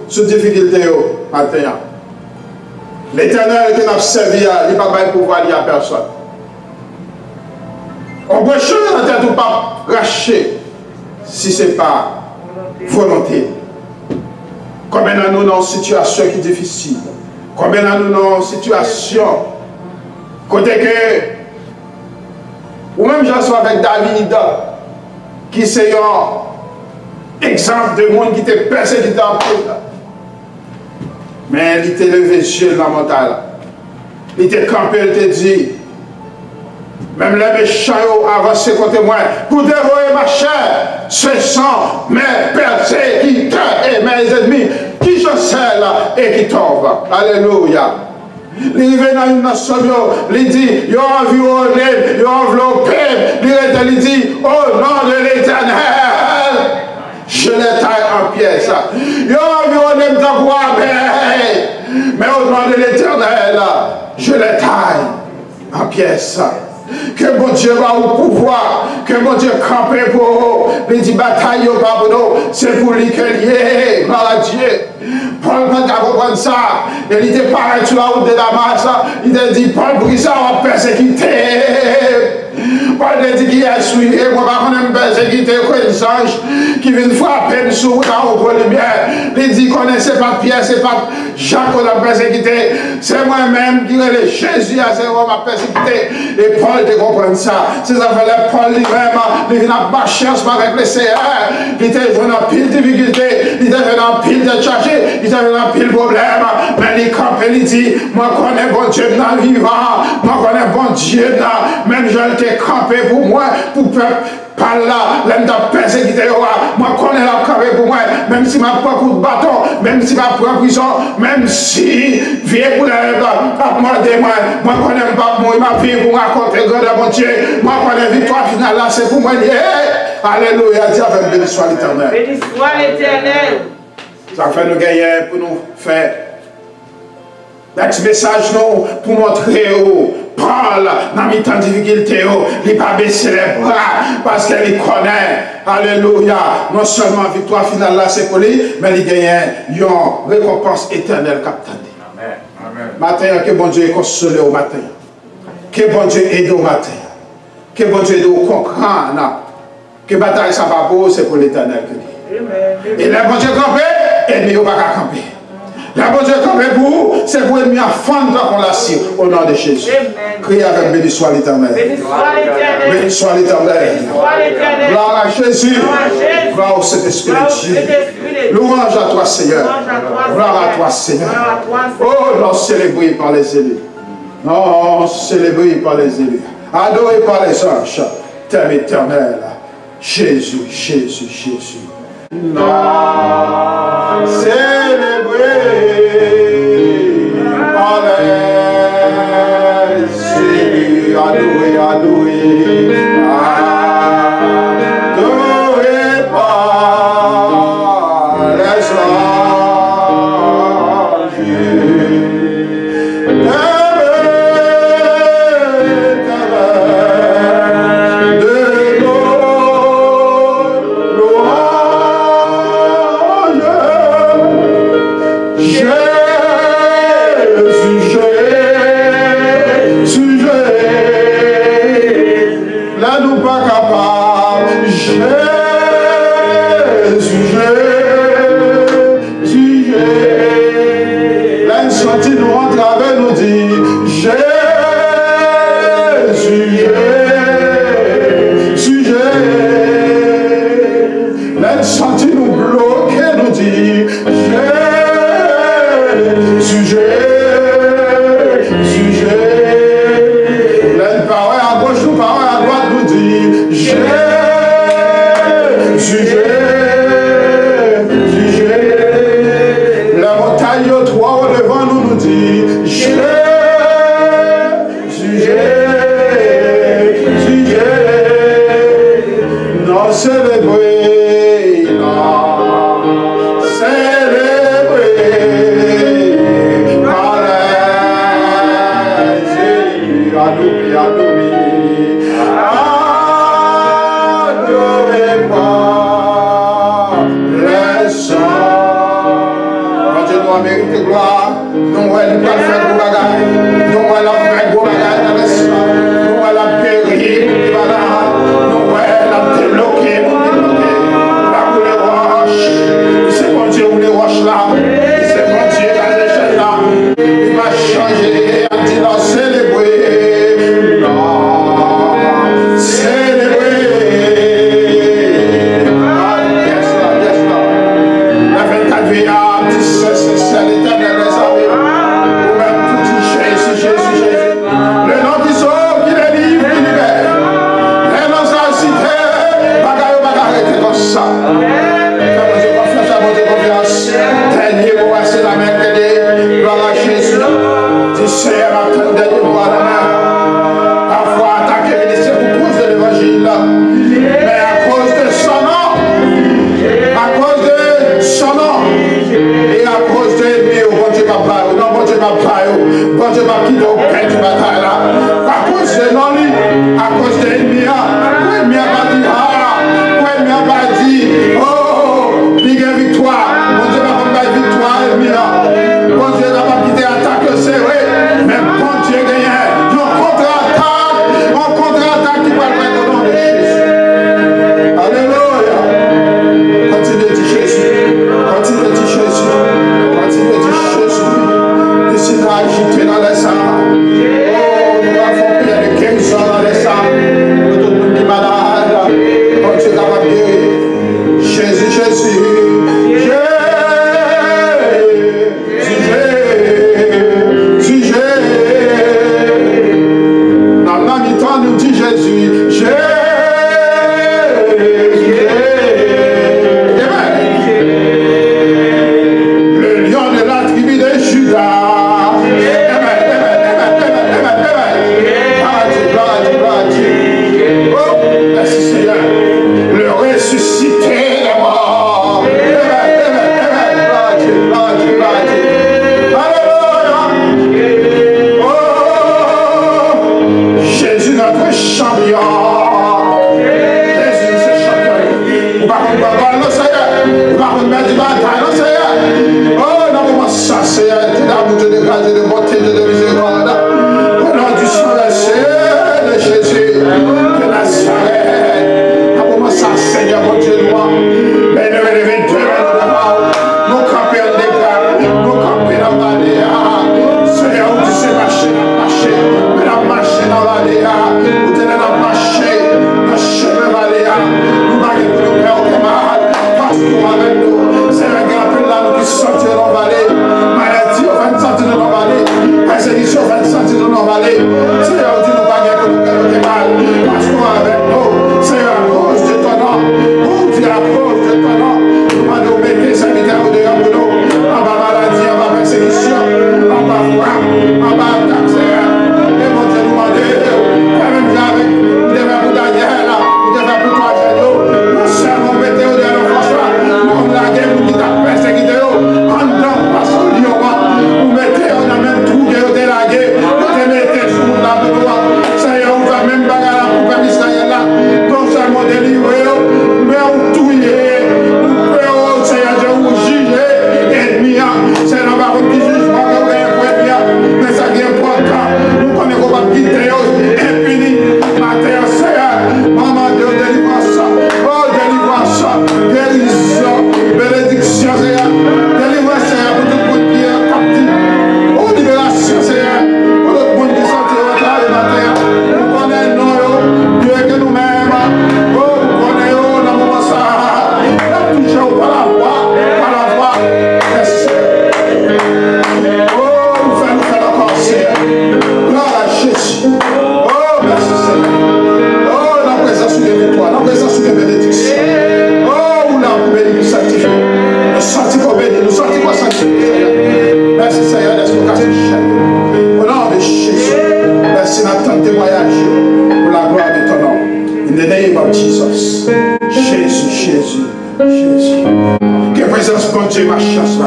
sous difficulté matin. L'Éternel qui n'a pas servi, il n'a pas de pouvoir à personne. On peut changer dans la tête ou pas racher si ce n'est pas volonté. Combien de nous dans une situation qui est difficile? Combien de nous dans une situation côté que, ou même j'en suis avec David, qui c'est un exemple de monde qui était persécuté en prison. Mais il était levé sur la montagne. Il était campé, il était dit, même les méchants avancent contre moi pour dévorer ma chair. Ce sont mes persécuteurs et mes ennemis qui chancellent et qui tombent. Alléluia. Il vient dans une nation, il dit, il a environné, il a enveloppé, il dit, au nom de l'Éternel, je les taille en pièces. Il a environné de quoi, mais au nom de l'Éternel, je les taille en pièces. Que mon Dieu va au pouvoir, que mon Dieu campe pour vous. Il dit bataille au Babylone, c'est pour lui qu'il y est, gloire à Dieu. Paul m'a compris ça. Il était pareil sur la route de Damas. Il a dit, Paul Brissa va persécuter. Paul a dit qu'il est souillé, moi je ne vais pas persécuter les anges qui viennent frapper sur la lumière. Il dit, connaissez pas Pierre, c'est pas Jacques qui a persécuté. C'est moi-même qui est Jésus à ce moment m'a persécuté. Et Paul te comprend ça. Ces affaires-là, Paul lui-même, il n'a pas chance avec les CR. Il était dans pile de difficultés, il était dans pile de chargés, il était dans pile de problèmes. Mais il campe il dit, moi connais bon Dieu dans vivant, moi connais bon Dieu dans, même je t'ai campé pour moi, pour peuple. Par là, l'homme de persécuté, moi connais la campé pour moi, même si ma prend coup de bâton, même si ma prend prison, même si vieux pour la demander moi connais pas moi, ma vie pour raconter grand bon Dieu, moi connais victoire finale là, c'est pour moi. Alléluia, Dieu avec béni soit l'Éternel. Béni soit l'Éternel. Ça fait nous gagner pour nous faire un message nous pour montrer Paul dans mes temps de difficulté, il n'a pas baissé les bras parce qu'il connaît. Alléluia. Non seulement victoire finale là c'est pour lui, mais il gagne une récompense éternelle captain. Amen. Amen. Matin, que bon Dieu est consolé au matin. Que bon Dieu aide au matin. Que bon Dieu aide au comprendre. Que bataille ça va pour c'est pour l'éternel. Et le bon Dieu campé, ennemi n'a pas camper. Le bon Dieu campé pour, c'est pour ennemi à fendre qu'on la cire au nom de Jésus. Criez avec béni soit l'Éternel. Béni soit l'Éternel. Béni soit l'Éternel. Gloire à Jésus. Gloire au Saint-Esprit de Dieu. Louange à toi, Seigneur. Gloire à toi, Seigneur. Oh, non célébré par les élus. Non célébré par les élus. Adoré par les anges. Thème éternel. Jésus, Jésus, Jésus. Non, célébré par les élus. Adoré, adoré. Adoré par les chance là.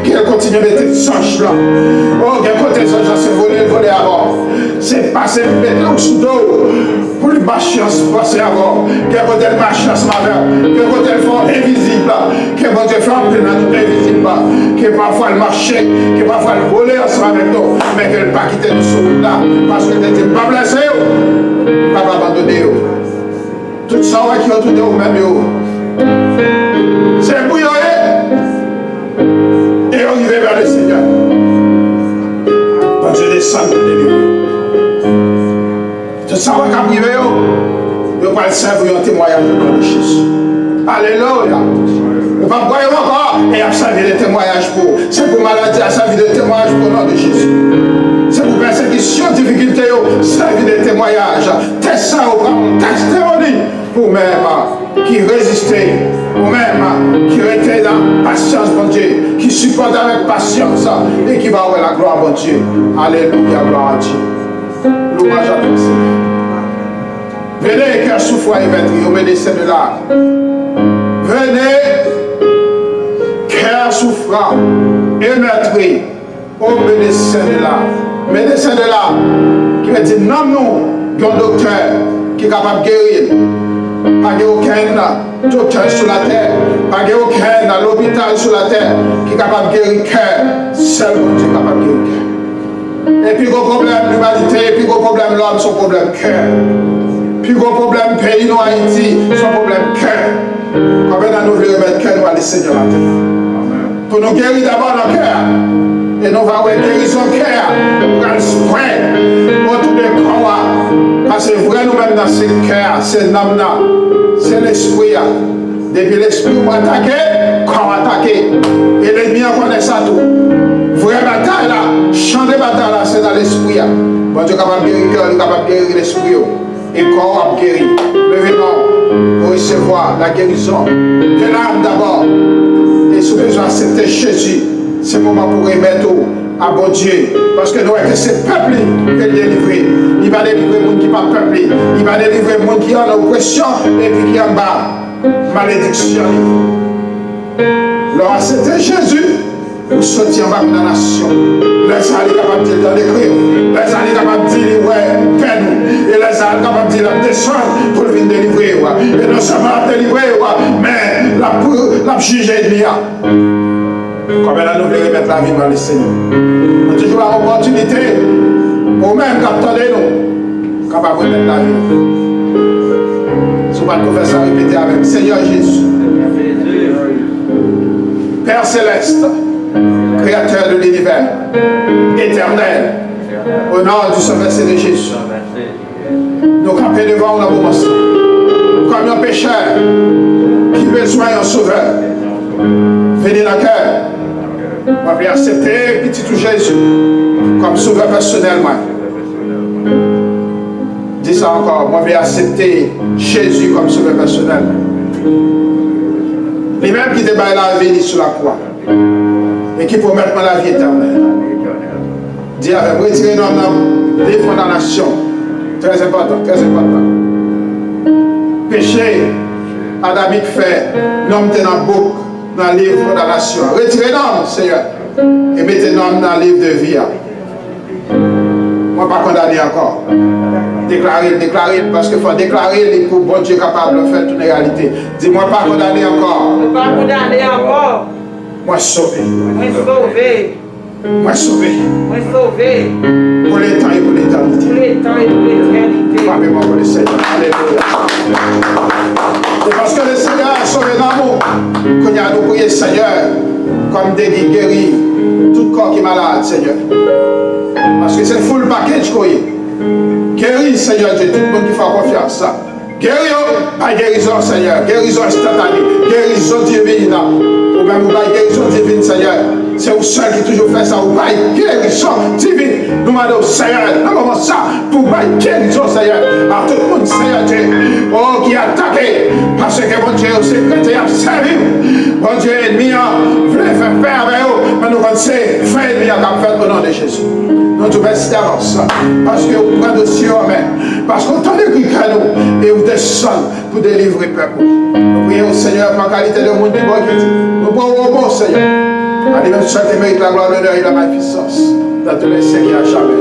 Qu'elle continue de mettre sanche là. Oh, quel côté sanche là, c'est voler avant. C'est passer, mettre sous dos. Pour lui ma chance, passer avant. Quel côté ma chance, ma mère. Quel côté elle fait invisible là. Quel côté elle fait en plein invisible là. Que parfois elle marche, que parfois elle voler ensemble avec nous. Mais qu'elle ne pas quitter le sol là. Parce qu'elle n'était pas blessée. Pas abandonner. Tout ça, qui ont tout de vous-même. C'est bouillon. Et on y va vers le Seigneur. Quand Dieu descend pour délivrer. Tout ça va qu'apriver. Nous allons servir un témoignage de nom de Jésus. Alléluia. Nous ne pouvons pas encore. Et il y a servi de témoignage pour. C'est pour maladie, il y a servi de témoignage pour le nom de Jésus. C'est pour persécution, difficulté, servi de témoignage. Test ça au grand testimony. Pour même qui résistait, pour même qui était dans patience, bon Dieu, qui supporte avec patience et qui va avoir la gloire, bon Dieu. Alléluia, gloire à Dieu. Louange à toi, Seigneur. Venez, cœur souffrant et maîtris, au médecin de l'âme. Venez, cœur souffrant et maîtris, au médecin de l'âme. Médecin de l'âme, qui va dire, non, nous, un docteur qui est capable de guérir. Pas aucun docteur sur la terre, pas aucun à l'hôpital sur la terre qui est capable de guérir le cœur. Seulement Dieu est capable de guérir le cœur. Et puis, gros problème l'humanité, et puis, gros problème l'homme, son problème cœur. Puis, gros problème pays, nous, Haïti, son problème cœur. Combien de nous voulons remettre cœur, nous allons Seigneur la terre. Pour nous guérir d'abord le cœur. Et nous allons guérir son cœur. Pour qu'elle spread autour des corps. Parce que vrai nous-mêmes dans ce cœur, c'est l'âme, c'est l'esprit. Depuis l'esprit, on attaque, corps attaqué. Et l'ennemi en connaît ça tout. Vraie bataille là, champ de bataille là, c'est dans l'esprit. Bon Dieu est capable de guérir le cœur, il est capable de guérir l'esprit. Et le corps a guéri. Levez-nous pour recevoir la guérison de l'âme d'abord. Et si vous besoin d'accepter Jésus, c'est le moment pour remettre à bon Dieu. Parce que nous voyons que c'est peuple qui est délivré. Il va délivrer les gens qui ne sont pas peuplés. Il va délivrer les gens qui ont l'oppression et puis qui ont en bas. Malédiction. Alors, c'était Jésus pour sortir en bas de la nation. Les gens sont capables de dire dans l'écrire. Les gens sont capables de dire, ouais, fais-nous. Et les gens sont capables de dire, descendre pour venir délivrer. Et non seulement la délivrer, mais la juger de l'IA. Comme elle a nous voulu remettre la vie dans le Seigneur. On a toujours l'opportunité pour même qu'attendez nous, capable de remettre la vie. Si vous ne pouvez pas répéter avec Seigneur Jésus, Père Céleste, Créateur de l'univers, éternel, au nom du Saint Verset de Jésus, nous campons devant la bourse, comme un pécheur qui besoin d'un sauveur. Venez dans le cœur. On va accepter petit tout Jésus comme sauveur personnel. Dis ça encore. On va accepter Jésus comme sauveur personnel. Lui-même qui débat la vie sur la croix. Et qui promet la vie éternelle. Dis avec moi, retirez nos des condamnations. Très important, très important. Péché, adamique fait, l'homme est dans le bouc. Dans le livre de la nation. Retirez-nous, Seigneur, et mettez-nous dans le livre de vie. Moi, pas condamné encore. Déclarez, parce qu'il faut déclarer pour bon Dieu capable de faire toute réalité. Dis-moi, pas condamné encore. Pas condamné encore. Moi, sauvé. Moi, sauvé. Moi, sauvé. Moi, sauvé. Pour les temps et pour l'éternité. Pour les temps et pour l'éternité. Frappez-moi pour le Seigneur. Alléluia. C'est parce que le Seigneur a sauvé l'amour qu'on a nous prié, Seigneur, comme des guéris, tout corps qui est malade, Seigneur. Parce que c'est le full package qu'on y. Guéris, Seigneur Dieu, tout le monde qui fait confiance. Guéris, pas guérison, Seigneur. Guérison instantanée. Guérison divine. Ou même vous pas guérison divine, Seigneur. C'est vous seul qui toujours fait ça. Vous pas guérison divine. Nous demandons, Seigneur, nous comment ça pour pas guérison, Seigneur. À tout le monde, Seigneur Dieu. Oh, qui a attaqué. Parce que mon Dieu, c'est chrétien, servi. Mon Dieu, ennemi, voulait faire paix avec vous. Mais nous pensons, frère ennemi, à faire au nom de Jésus. Nous te remercions d'avance. Parce que vous prenez de Sion, parce qu'on t'a écrit à nous et vous descendez pour délivrer le peuple. Prions au Seigneur par qualité de monde qui bon. Nous prenons au bon Seigneur. Allez, même seul qui mérite la gloire, l'honneur et la magnificence dans tous les siècles et à jamais.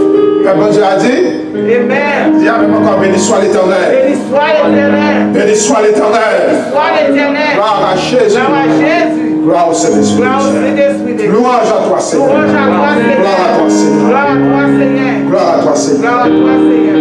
Père bon Dieu a dit, Amen. dis même encore, béni soit l'Éternel. Béni soit l'Éternel. Béni soit l'Éternel. Soit l'Éternel. Gloire à Jésus. Gloire à Jésus. Gloire au Saint-Esprit. Gloire au Saint-Esprit. Louange à toi, Seigneur. Louange à toi, Seigneur. Gloire à toi, Seigneur. Gloire à toi, Seigneur. Gloire à toi, Seigneur. Gloire à toi, Seigneur.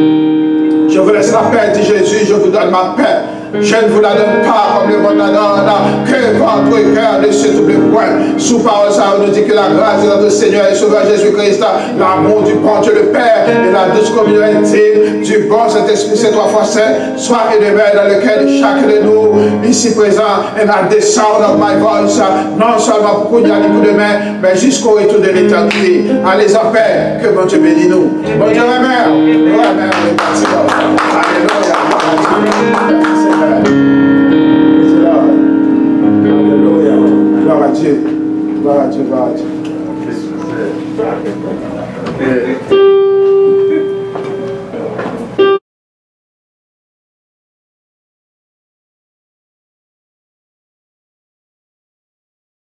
Je vous laisse la paix, dit Jésus, je vous donne ma paix. Je ne vous la donne pas comme le monde la donne, que votre cœur ne se trouble point. Sous parole, ça nous dit que la grâce de notre Seigneur et Sauveur Jésus-Christ, l'amour du bon Dieu le Père et la douce communion intime du bon Saint-Esprit, ces trois fois saints, soit et demeure dans le cœur de chacun de nous, ici présent, et la descend of my voice, non seulement pour qu'il y a des coups de main, mais jusqu'au retour de l'éternité. Allez en paix, que bon Dieu bénisse nous. Bon Dieu remercie, nous remercie, alléluia. Alléluia. Gloire à Dieu. Gloire à Dieu. Gloire à Dieu.